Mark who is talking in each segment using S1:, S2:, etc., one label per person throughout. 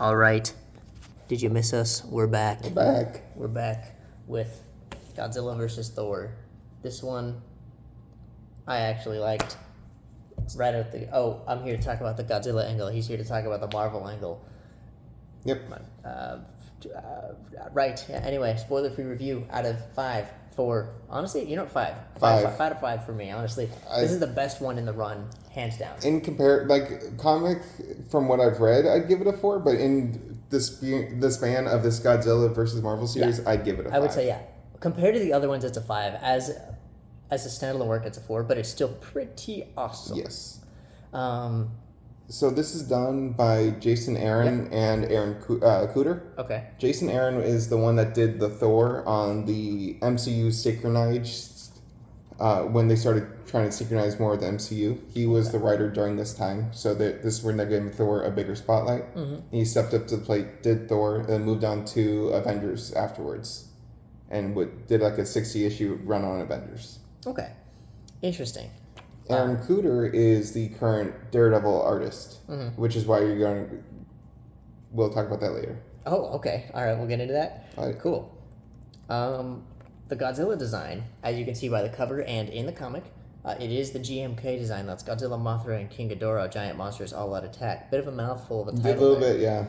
S1: All right. Did you miss us? We're back.
S2: We're back
S1: With Godzilla versus Thor. This one I actually liked. Right at the... Oh, I'm here to talk about the Godzilla angle. He's here to talk about the Marvel angle.
S2: Yep.
S1: Right. Yeah, anyway, spoiler-free review out of 5 for... Honestly, you know what? 5.
S2: 5.
S1: 5 out of 5 for me, honestly. This is the best one in the run, hands down.
S2: Comic, from what I've read, I'd give it a 4, but in the span of this Godzilla versus Marvel series,
S1: Yeah.
S2: I'd give it a 5.
S1: I would say, yeah. Compared to the other ones, it's a 5. As a standalone work, it's a 4, but it's still pretty awesome.
S2: Yes. So this is done by Jason Aaron and Aaron Cooter.
S1: Okay.
S2: Jason Aaron is the one that did the Thor on the MCU synchronized when they started trying to synchronize more with the MCU. He was the writer during this time, so this is when they gave Thor a bigger spotlight. Mm-hmm. He stepped up to the plate, did Thor, and moved on to Avengers afterwards, and did like a 60-issue run on Avengers.
S1: Okay. Interesting.
S2: Aaron Cooter is the current Daredevil artist, which is why we'll talk about that later.
S1: Oh, okay. All right, we'll get into that.
S2: All right.
S1: Cool. The Godzilla design, as you can see by the cover and in the comic, it is the GMK design. That's Godzilla, Mothra, and King Ghidorah, giant monsters all out attack. Bit of a mouthful of a title.
S2: A little bit, yeah.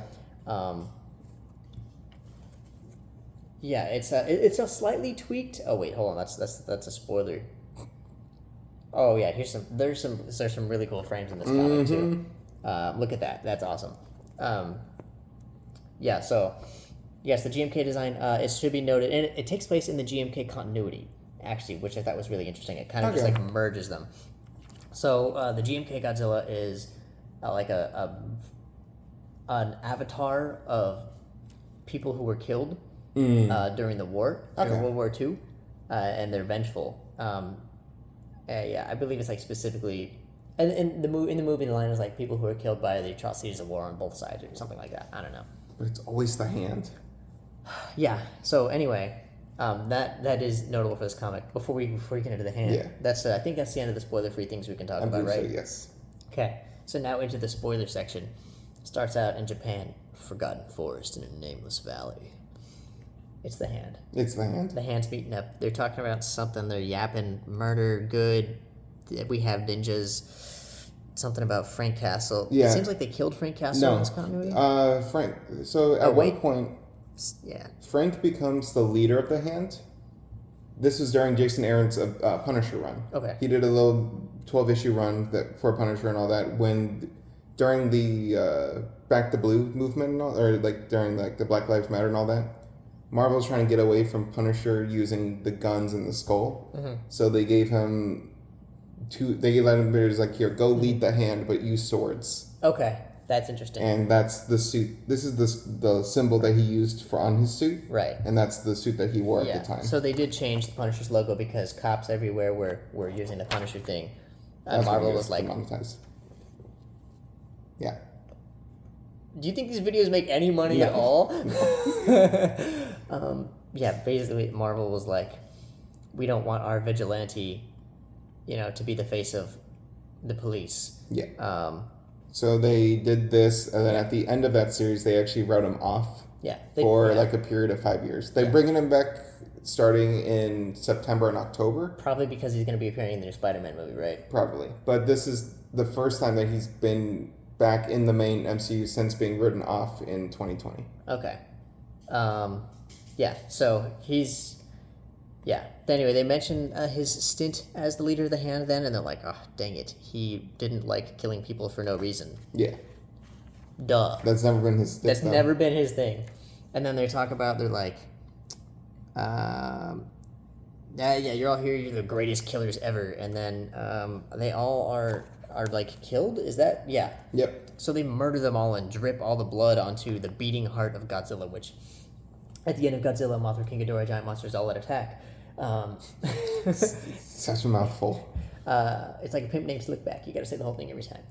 S1: Yeah, it's a slightly tweaked. Oh wait, hold on. That's a spoiler. Oh yeah, there's some really cool frames in this comic too. Look at that. That's awesome. Yeah. So, yes, the GMK design. It should be noted, and it takes place in the GMK continuity, actually, which I thought was really interesting. It kind of just like merges them. So the GMK Godzilla is like an avatar of people who were killed during the war, during World War II, and they're vengeful. Yeah, I believe it's like specifically, and in the movie, the line is like people who are killed by the atrocities of war on both sides, or something like that. I don't know.
S2: But it's always the hand.
S1: Yeah. So anyway, that is notable for this comic. Before we get into the hand, that's I think that's the end of the spoiler-free things we can talk about, right?
S2: So, yes.
S1: Okay. So now into the spoiler section. Starts out in Japan, forgotten forest in a nameless valley. It's the hand.
S2: It's the hand.
S1: The hand's beaten up. They're talking about something. They're yapping murder, good. We have ninjas. Something about Frank Castle.
S2: Yeah.
S1: It seems like they killed Frank Castle in this continuity.
S2: Frank. So at one point, Frank becomes the leader of the hand. This was during Jason Aaron's Punisher run.
S1: Okay.
S2: He did a little 12-issue run for Punisher and all that during the Back to Blue movement and all, or like during like the Black Lives Matter and all that. Marvel's trying to get away from Punisher using the guns and the skull, so they gave him They let him like, here, go lead the hand, but use swords.
S1: Okay, that's interesting.
S2: And that's the suit. This is the symbol that he used on his suit,
S1: right?
S2: And that's the suit that he wore at the time.
S1: So they did change the Punisher's logo because cops everywhere were using the Punisher thing. Marvel was like,
S2: monetized. Yeah.
S1: Do you think these videos make any money at all? No. Yeah, basically Marvel was like, we don't want our vigilante, to be the face of the police.
S2: Yeah. So they did this, and then at the end of that series, they actually wrote him off.
S1: Yeah.
S2: For like a period of 5 years. They're bringing him back starting in September and October.
S1: Probably because he's going to be appearing in the new Spider-Man movie, right?
S2: Probably. But this is the first time that he's been back in the main MCU since being written off in 2020.
S1: Okay. Yeah, so he's... Yeah. Anyway, they mention his stint as the leader of the hand then, and they're like, oh, dang it. He didn't like killing people for no reason.
S2: Yeah.
S1: Duh.
S2: That's never been his thing.
S1: That's never been his thing. And then they talk about, they're like, yeah, you're all here, you're the greatest killers ever. And then they all are like killed? Is that? Yeah.
S2: Yep.
S1: So they murder them all and drip all the blood onto the beating heart of Godzilla, which at the end of Godzilla, Mothra, King Ghidorah, giant monsters all at attack.
S2: Such a mouthful.
S1: It's like a pimp named Slickback. You gotta say the whole thing every time.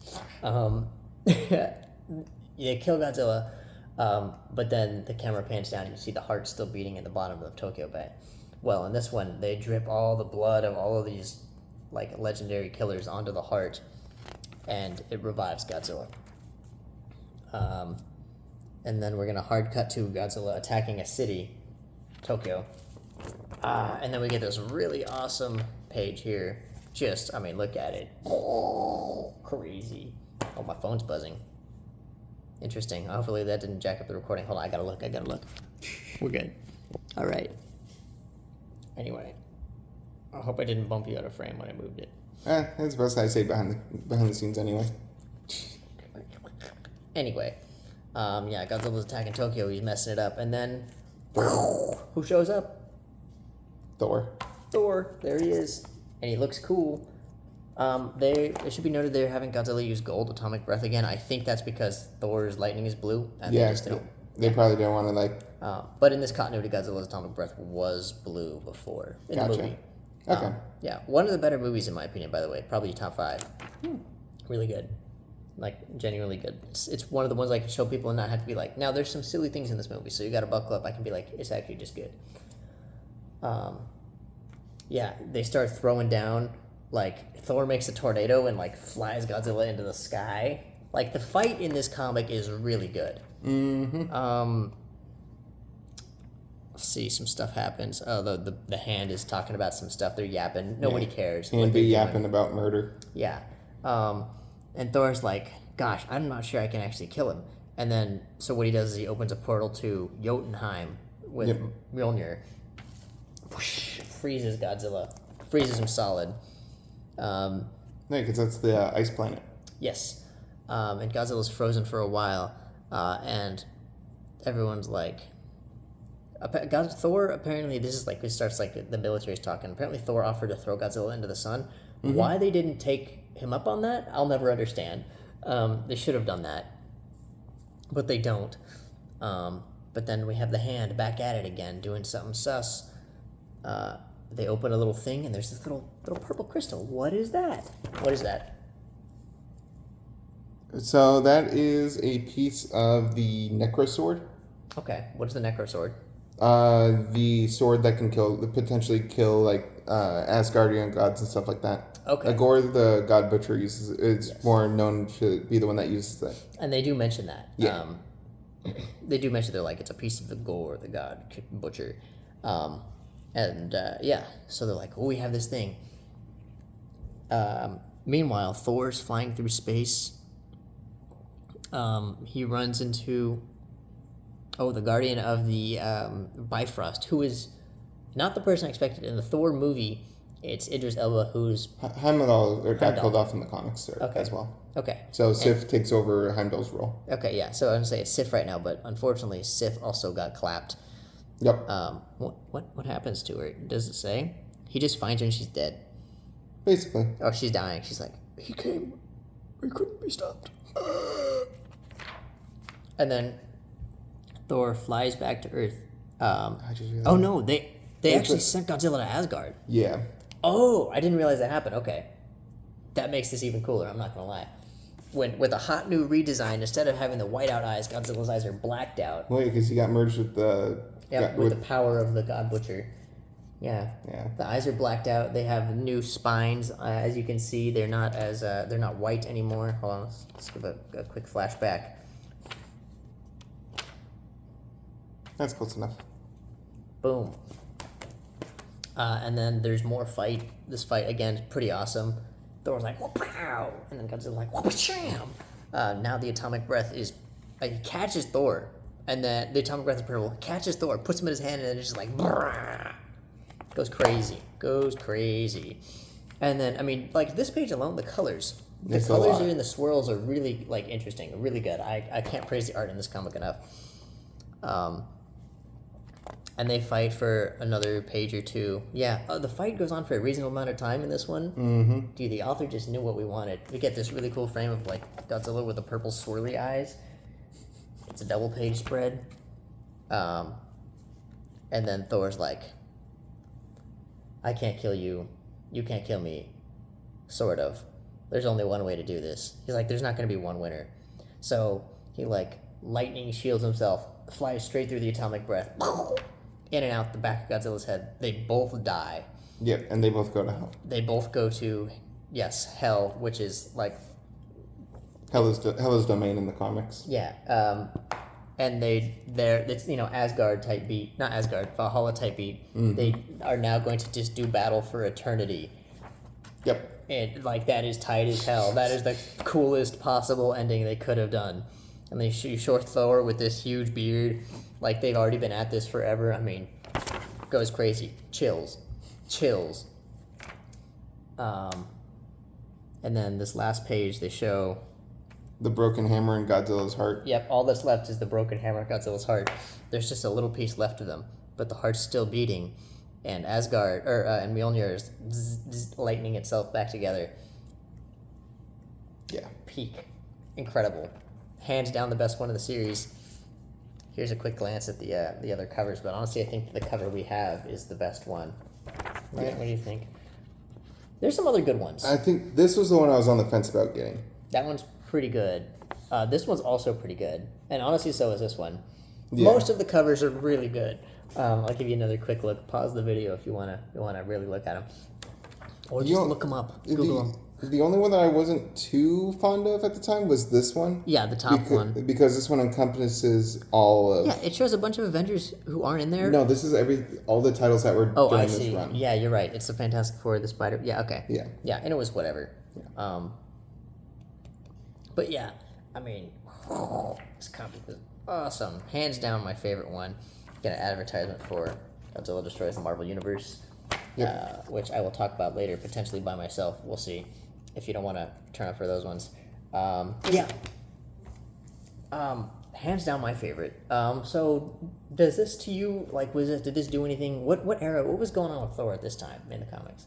S1: They kill Godzilla, but then the camera pans down and you see the heart still beating in the bottom of Tokyo Bay. Well, in this one, they drip all the blood of all of these like legendary killers onto the heart, and it revives Godzilla. And then we're gonna hard cut to Godzilla attacking a city, Tokyo. And then we get this really awesome page here. Just, I mean, look at it. Oh, crazy. Oh, my phone's buzzing. Interesting. Hopefully that didn't jack up the recording. Hold on, I gotta look. We're good. All right. Anyway, I hope I didn't bump you out of frame when I moved it.
S2: That's the best I say behind the scenes anyway.
S1: Anyway, yeah, Godzilla's attacking Tokyo. He's messing it up, and then who shows up?
S2: Thor.
S1: There he is, and he looks cool. It should be noted they're having Godzilla use gold atomic breath again. I think that's because Thor's lightning is blue, and
S2: Yeah,
S1: they just don't.
S2: they probably don't want to like.
S1: But in this continuity, Godzilla's atomic breath was blue before in the movie.
S2: Okay.
S1: Yeah, one of the better movies in my opinion, by the way. Probably top 5. Really good. Like, genuinely good. It's one of the ones I can show people and not have to be like, now there's some silly things in this movie, so you gotta buckle up. I can be like, it's actually just good. Yeah, they start throwing down, like, Thor makes a tornado and, like, flies Godzilla into the sky. Like, the fight in this comic is really good. Let's see, some stuff happens. Oh, the hand is talking about some stuff. They're yapping. Nobody cares.
S2: And be yapping about murder.
S1: Yeah. And Thor's like, gosh, I'm not sure I can actually kill him. And then, so what he does is he opens a portal to Jotunheim with Mjolnir. Whoosh, freezes Godzilla. Freezes him solid.
S2: No, because that's the ice planet.
S1: Yes. And Godzilla's frozen for a while. And everyone's like... Thor, apparently, this starts like the military's talking. Apparently Thor offered to throw Godzilla into the sun. Why they didn't take him up on that, I'll never understand. They should have done that. But they don't. But then we have the hand back at it again, doing something sus. They open a little thing, and there's this little purple crystal. What is that?
S2: So that is a piece of the Necro Sword.
S1: Okay, what is the Necro Sword?
S2: The sword that can potentially kill like Asgardian gods and stuff like that.
S1: Okay.
S2: Gore, the god butcher, is more known to be the one that uses that.
S1: And they do mention that.
S2: Yeah.
S1: They do mention they're like, it's a piece of the Gore, the god butcher. Yeah, so they're like, oh, we have this thing. Meanwhile, Thor's flying through space. He runs into... the guardian of the Bifrost, who is not the person I expected. In the Thor movie, it's Idris Elba, who's...
S2: Heimdall got killed off in the comics as well.
S1: Okay.
S2: So Sif takes over Heimdall's role.
S1: Okay, yeah. So I'm going to say it's Sif right now, but unfortunately, Sif also got clapped.
S2: Yep.
S1: What happens to her? Does it say? He just finds her and she's dead.
S2: Basically.
S1: Oh, she's dying. She's like, he came. He couldn't be stopped. And then... Thor flies back to Earth. Oh no, they actually sent Godzilla to Asgard.
S2: Yeah.
S1: Oh, I didn't realize that happened. Okay, that makes this even cooler. I'm not gonna lie. With a hot new redesign, instead of having the whiteout eyes, Godzilla's eyes are blacked out.
S2: Well, because he got merged with the.
S1: Yeah, with the power of the God Butcher. Yeah.
S2: Yeah.
S1: The eyes are blacked out. They have new spines. As you can see, they're not white anymore. Hold on, let's give a quick flashback.
S2: That's close enough.
S1: Boom. And then there's more fight. This fight, again, is pretty awesome. Thor's like, whoop-pow! And then Godzilla's like, whoop-sham! Now the atomic breath is... he catches Thor. And then the atomic breath is purple. Catches Thor, puts him in his hand, and then it's just like... Brrrr, goes crazy. And then, I mean, like, this page alone, the colors... The colors in the swirls are really, like, interesting. Really good. I can't praise the art in this comic enough. And they fight for another page or two. Yeah, the fight goes on for a reasonable amount of time in this one.
S2: Mm-hmm.
S1: Dude, the author just knew what we wanted. We get this really cool frame of, like, Godzilla with the purple swirly eyes. It's a double page spread. And then Thor's like, I can't kill you. You can't kill me. Sort of. There's only one way to do this. He's like, there's not going to be one winner. So he, like, lightning shields himself, flies straight through the atomic breath, in and out the back of Godzilla's head. They both die.
S2: Yep, and they both go to hell.
S1: They both go to, yes, hell, which is like...
S2: Hell is domain in the comics.
S1: Yeah. and it's Asgard type beat, not Asgard, Valhalla type beat. They are now going to just do battle for eternity.
S2: Yep.
S1: And like that is tight as hell. That is the coolest possible ending they could have done. And they show Thor with this huge beard, like they've already been at this forever. I mean, goes crazy, chills. And then this last page they show
S2: the broken hammer in Godzilla's heart.
S1: Yep, all that's left is the broken hammer in Godzilla's heart. There's just a little piece left of them, but the heart's still beating, and Asgard and Mjolnir is lightening itself back together.
S2: Yeah.
S1: Peak, incredible, hands down the best one of the series. Here's a quick glance at the other covers, but honestly, I think the cover we have is the best one. Right?
S2: Yeah.
S1: What do you think? There's some other good ones.
S2: I think this was the one I was on the fence about getting.
S1: That one's pretty good. This one's also pretty good, and honestly, so is this one.
S2: Yeah.
S1: Most of the covers are really good. I'll give you another quick look. Pause the video if you wanna really look at them, or just look them up. Google them.
S2: The only one that I wasn't too fond of at the time was this one.
S1: Yeah, the top one.
S2: Because this one encompasses all of...
S1: Yeah, it shows a bunch of Avengers who aren't in there.
S2: No, this is all the titles that were during this run.
S1: Yeah, you're right. It's the Fantastic Four, the Spider... Yeah, okay.
S2: Yeah.
S1: Yeah, and it was whatever.
S2: Yeah.
S1: But yeah, I mean, this comic was awesome. Hands down my favorite one. Get an advertisement for Godzilla Destroys the Marvel Universe, which I will talk about later, potentially by myself. We'll see. If you don't want to turn up for those ones. Hands down my favorite. So does this to you, like, did this do anything? What era, what was going on with Thor at this time in the comics?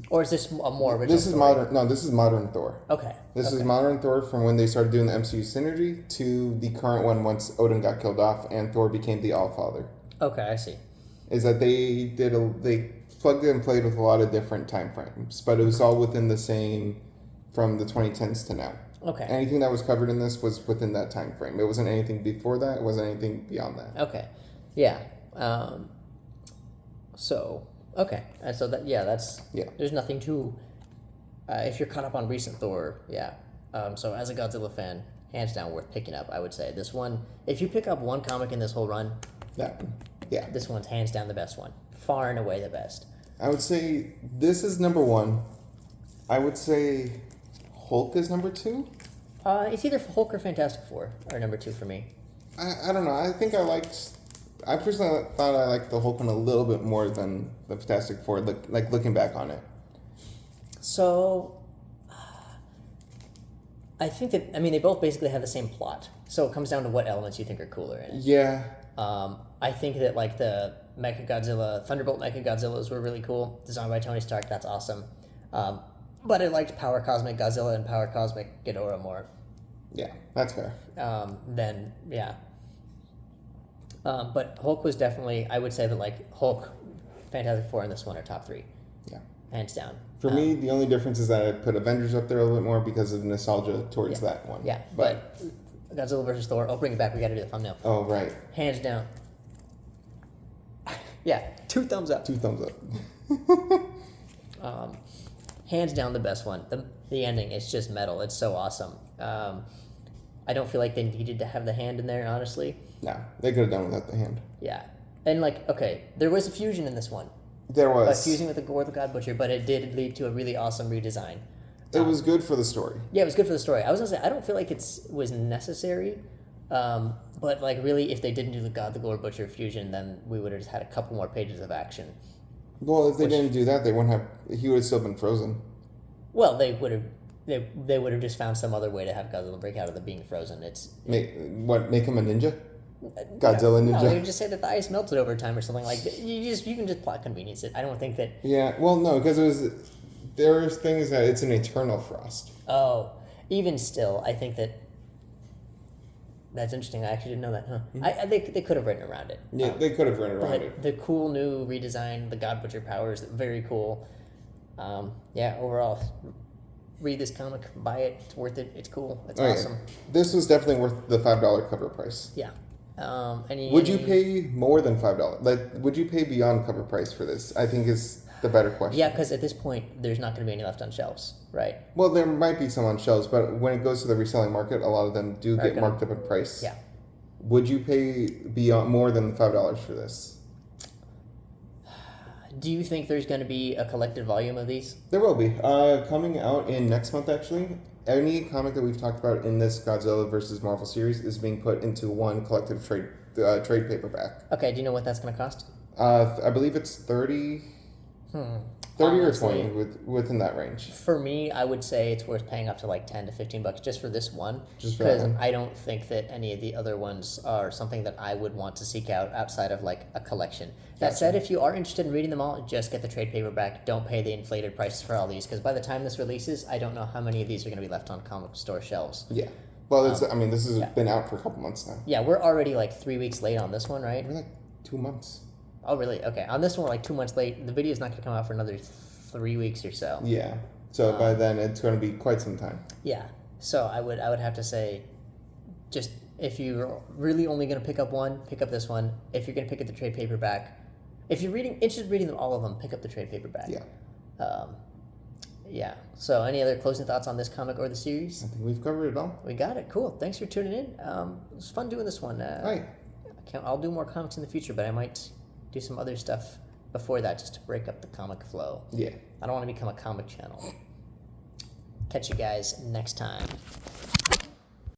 S1: Or is this a more original
S2: This is
S1: story?
S2: modern. No, this is modern Thor.
S1: Okay.
S2: This is modern Thor from when they started doing the MCU synergy to the current one once Odin got killed off and Thor became the Allfather.
S1: Okay, I see.
S2: Is that they plugged and played with a lot of different time frames, but it was all within the same from the 2010s to now.
S1: Okay.
S2: Anything that was covered in this was within that time frame. It wasn't anything before that. It wasn't anything beyond that.
S1: Okay. Yeah. So that that's There's nothing to if you're caught up on recent Thor, yeah. So as a Godzilla fan, hands down worth picking up. I would say this one. If you pick up one comic in this whole run,
S2: yeah,
S1: this one's hands down the best one, far and away the best.
S2: I would say this is number one. I would say Hulk is number two.
S1: It's either Hulk or Fantastic Four are number two for me.
S2: I don't know. I personally thought I liked the Hulk one a little bit more than the Fantastic Four, like looking back on it.
S1: So, I think that, they both basically have the same plot. So it comes down to what elements you think are cooler in it.
S2: Yeah.
S1: I think that, like, the Mechagodzilla, Thunderbolt Mechagodzillas were really cool. Designed by Tony Stark, that's awesome. But I liked Power Cosmic Godzilla and Power Cosmic Ghidorah more.
S2: Yeah, that's fair.
S1: But Hulk was definitely, I would say that, like, Hulk, Fantastic Four, and this one are top three.
S2: Yeah.
S1: Hands down.
S2: For me, the only difference is that I put Avengers up there a little bit more because of nostalgia towards that one.
S1: Yeah, but Godzilla versus Thor, I'll bring it back, we gotta do the thumbnail.
S2: Oh, right.
S1: Hands down. Yeah, 2 thumbs up.
S2: 2 thumbs up.
S1: Hands down the best one. The ending, it's just metal. It's so awesome. I don't feel like they needed to have the hand in there, honestly.
S2: No, they could have done without the hand.
S1: Yeah. And, like, okay, there was a fusion in this one.
S2: There was.
S1: A fusion with the Gore the God Butcher, but it did lead to a really awesome redesign.
S2: It was good for the story.
S1: Yeah, it was good for the story. I was going to say, I don't feel like it was necessary, but, like, really, if they didn't do the God the Gore Butcher fusion, then we would have just had a couple more pages of action.
S2: Well, if they didn't do that, he would have still been frozen.
S1: Well, they would have just found some other way to have Godzilla break out of the being frozen.
S2: Make him a ninja? Godzilla ninja?
S1: No, they would just say that the ice melted over time or something like that. You can just plot convenience it. I don't think that...
S2: Yeah, well, no, because there are things that it's an eternal frost.
S1: Oh, even still, I think that... That's interesting. I actually didn't know that, huh? Mm-hmm. They could have written around it.
S2: Yeah, they could have written around it.
S1: The cool new redesign, the God Butcher powers, very cool. Overall, read this comic, buy it. It's worth it. It's cool. It's awesome.
S2: Yeah. This was definitely worth the $5 cover price.
S1: Yeah.
S2: Would you pay more than $5? Like, would you pay beyond cover price for this? I think is the better question.
S1: Yeah, because at this point, there's not going to be any left on shelves, right?
S2: Well, there might be some on shelves, but when it goes to the reselling market, a lot of them do get marked up in price.
S1: Yeah.
S2: Would you pay beyond more than $5 for this?
S1: Do you think there's going to be a collected volume of these?
S2: There will be. Coming out in next month, actually. Any comic that we've talked about in this Godzilla versus Marvel series is being put into one collective trade paperback.
S1: Okay, do you know what that's going to cost?
S2: I believe it's 30... 30
S1: Honestly,
S2: or 20 within that range.
S1: For me, I would say it's worth paying up to like $10 to $15 just for this one.
S2: Just for that
S1: because
S2: one.
S1: I don't think that any of the other ones are something that I would want to seek out outside of like a collection. That
S2: Gotcha.
S1: said, if you are interested in reading them all, just get the trade paperback. Don't pay the inflated prices for all these because by the time this releases, I don't know how many of these are going to be left on comic store shelves.
S2: Yeah. Well, it's, I mean, this has
S1: yeah.
S2: been out for a couple months now.
S1: Yeah, we're already like 3 weeks late on this one, right?
S2: We're like 2 months.
S1: Oh, really? Okay. On this one, we're like 2 months late. The video's not going to come out for another 3 weeks or so.
S2: Yeah. So by then, it's going to be quite some time.
S1: Yeah. So I would have to say, just if you're really only going to pick up one, pick up this one. If you're going to pick up the trade paperback, if you're interested in reading them, all of them, pick up the trade paperback.
S2: Yeah.
S1: Yeah. So any other closing thoughts on this comic or the series?
S2: I think we've covered it all.
S1: We got it. Cool. Thanks for tuning in. It was fun doing this one.
S2: Right.
S1: I'll do more comics in the future, but I might do some other stuff before that just to break up the comic flow.
S2: Yeah.
S1: I don't want to become a comic channel. Catch you guys next time.